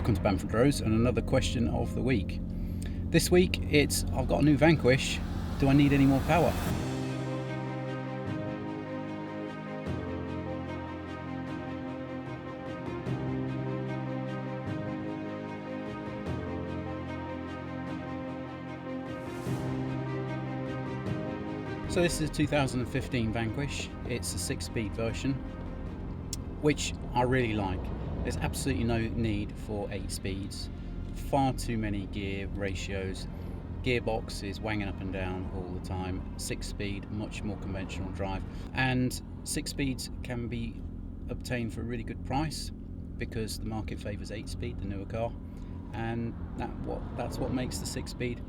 Welcome to Bamfordrose and another question of the week. This week it's, I've got a new Vanquish, do I need any more power? So this is a 2015 Vanquish. It's a 6-speed version, which I really like. There's absolutely no need for 8 speeds. Far too many gear ratios. Gearbox is wanging up and down all the time. 6-speed, much more conventional drive. And 6 speeds can be obtained for a really good price because the market favours 8-speed, the newer car. And that's what makes the 6-speed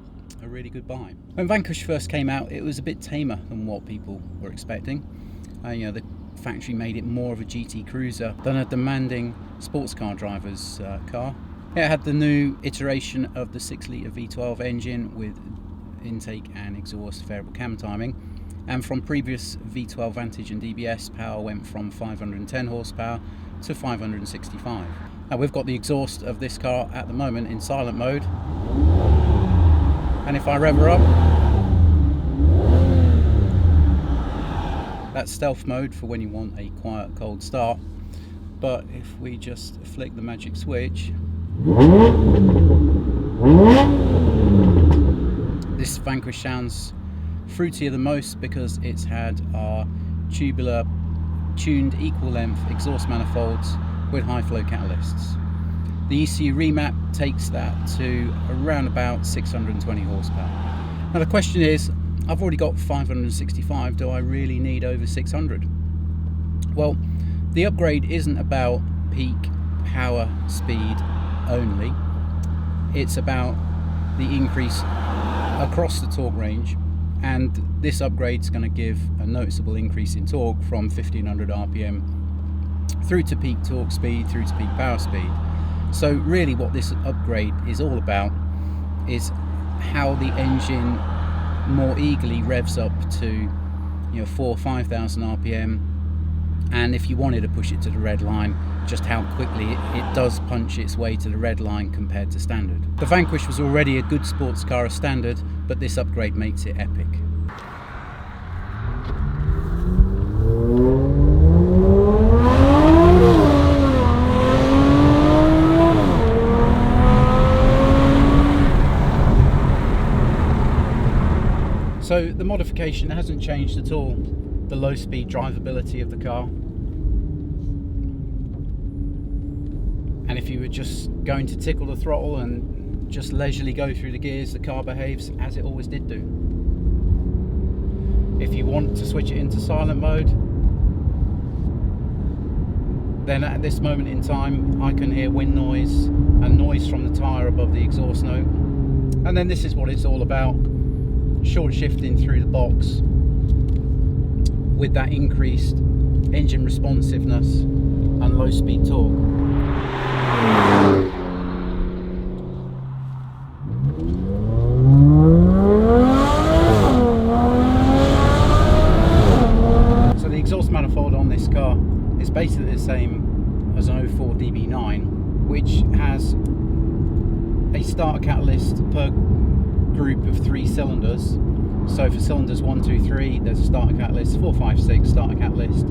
a really good buy. When Vanquish first came out, it was a bit tamer than what people were expecting. The factory made it more of a GT cruiser than a demanding sports car driver's car. It had the new iteration of the 6-litre V12 engine with intake and exhaust variable cam timing, and from previous V12 Vantage and DBS, power went from 510 horsepower to 565. Now we've got the exhaust of this car at the moment in silent mode, and if I rev her up, that's stealth mode for when you want a quiet, cold start. But if we just flick the magic switch, this Vanquish sounds fruitier than most because it's had our tubular, tuned equal length exhaust manifolds with high flow catalysts. The ECU remap takes that to around about 620 horsepower. Now the question is, I've already got 565, do I really need over 600? Well, the upgrade isn't about peak power speed only, it's about the increase across the torque range, and this upgrade's going to give a noticeable increase in torque from 1500 RPM through to peak torque speed, through to peak power speed. So really what this upgrade is all about is how the engine more eagerly revs up to 4,000 or 5,000 RPM, and if you wanted to push it to the red line, just how quickly it does punch its way to the red line compared to standard. The Vanquish was already a good sports car as standard, but this upgrade makes it epic. So the modification hasn't changed at all the low speed drivability of the car. And if you were just going to tickle the throttle and just leisurely go through the gears, the car behaves as it always did do. If you want to switch it into silent mode, then at this moment in time I can hear wind noise and noise from the tyre above the exhaust note. And then this is what it's all about. Short shifting through the box with that increased engine responsiveness and low speed torque. So the exhaust manifold on this car is basically the same as an 04 DB9, which has a starter catalyst per group of 3 cylinders. So for cylinders 1, 2, 3 there's a starter catalyst, 4, 5, 6 starter catalyst.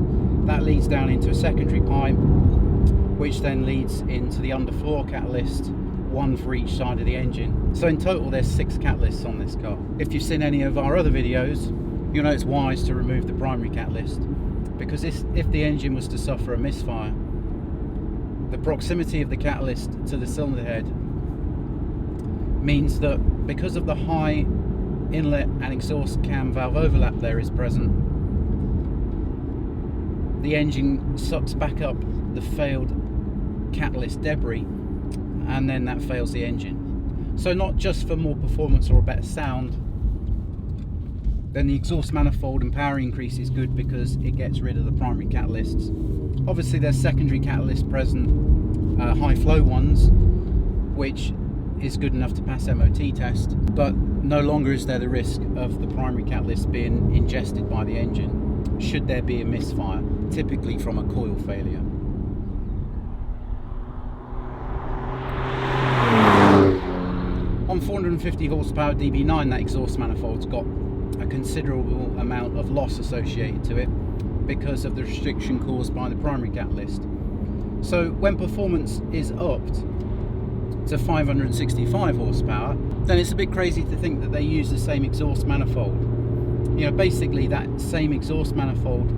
That leads down into a secondary pipe, which then leads into the underfloor catalyst, 1 for each side of the engine. So in total there's 6 catalysts on this car. If you've seen any of our other videos, you'll know it's wise to remove the primary catalyst, because if the engine was to suffer a misfire, the proximity of the catalyst to the cylinder head means that because of the high inlet and exhaust cam valve overlap there is present, the engine sucks back up the failed catalyst debris, and then that fails the engine. So not just for more performance or a better sound, then the exhaust manifold and power increase is good because it gets rid of the primary catalysts. Obviously there's secondary catalysts present, high flow ones, which is good enough to pass MOT test, but no longer is there the risk of the primary catalyst being ingested by the engine should there be a misfire, typically from a coil failure. 450 horsepower DB9, that exhaust manifold's got a considerable amount of loss associated to it because of the restriction caused by the primary catalyst. So when performance is upped to 565 horsepower, then it's a bit crazy to think that they use the same exhaust manifold. You know, basically that same exhaust manifold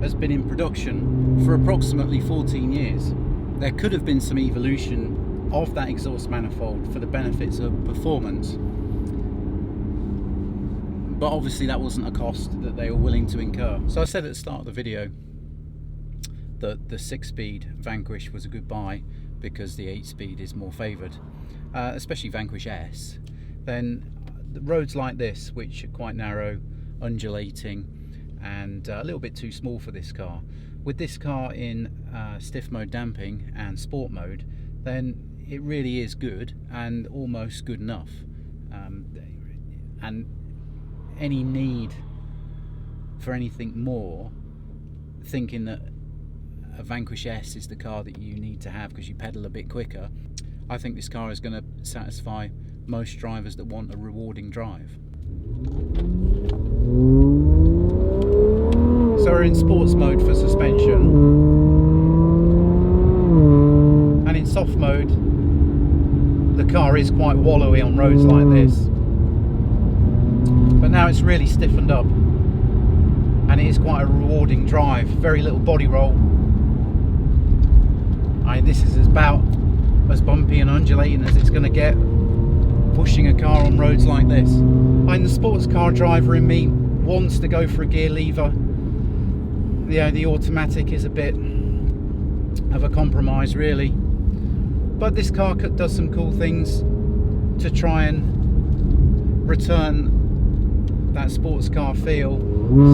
has been in production for approximately 14 years. There could have been some evolution of that exhaust manifold for the benefits of performance, but obviously that wasn't a cost that they were willing to incur. So I said at the start of the video that the 6-speed Vanquish was a good buy because the 8-speed is more favoured, especially Vanquish S. Then the roads like this, which are quite narrow, undulating, and a little bit too small for this car, with this car in stiff mode damping and sport mode, then it really is good and almost good enough. And any need for anything more, thinking that a Vanquish S is the car that you need to have because you pedal a bit quicker, I think this car is going to satisfy most drivers that want a rewarding drive. So we're in sports mode for suspension, and in soft mode the car is quite wallowy on roads like this, but now it's really stiffened up and it is quite a rewarding drive. Very little body roll. This is about as bumpy and undulating as it's going to get pushing a car on roads like this. The sports car driver in me wants to go for a gear lever. Yeah, the automatic is a bit of a compromise really, but this car does some cool things to try and return that sports car feel.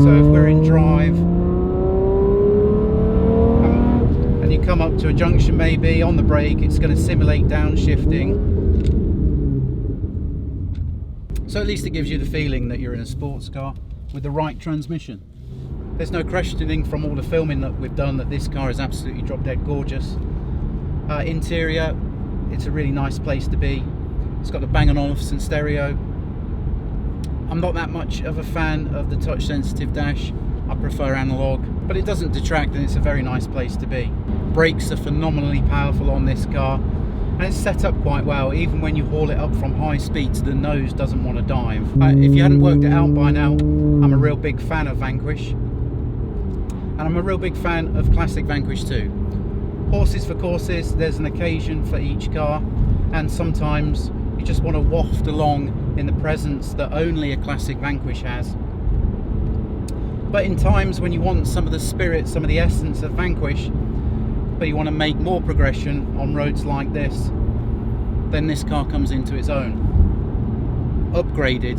So if we're in drive and you come up to a junction maybe on the brake, it's going to simulate downshifting, so at least it gives you the feeling that you're in a sports car with the right transmission. There's no questioning from all the filming that we've done that this car is absolutely drop dead gorgeous. Interior, it's a really nice place to be. It's got a Bang & Olufsen stereo. I'm not that much of a fan of the touch sensitive dash. I prefer analog, but it doesn't detract and it's a very nice place to be. Brakes are phenomenally powerful on this car and it's set up quite well. Even when you haul it up from high speeds, the nose doesn't want to dive. If you hadn't worked it out by now, I'm a real big fan of Vanquish, and I'm a real big fan of classic Vanquish too. Horses for courses, there's an occasion for each car, and sometimes you just want to waft along in the presence that only a classic Vanquish has. But in times when you want some of the spirit, some of the essence of Vanquish, but you want to make more progression on roads like this, then this car comes into its own. Upgraded,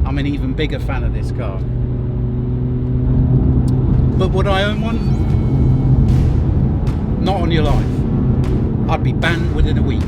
I'm an even bigger fan of this car. But would I own one? Not on your life. I'd be banned within a week.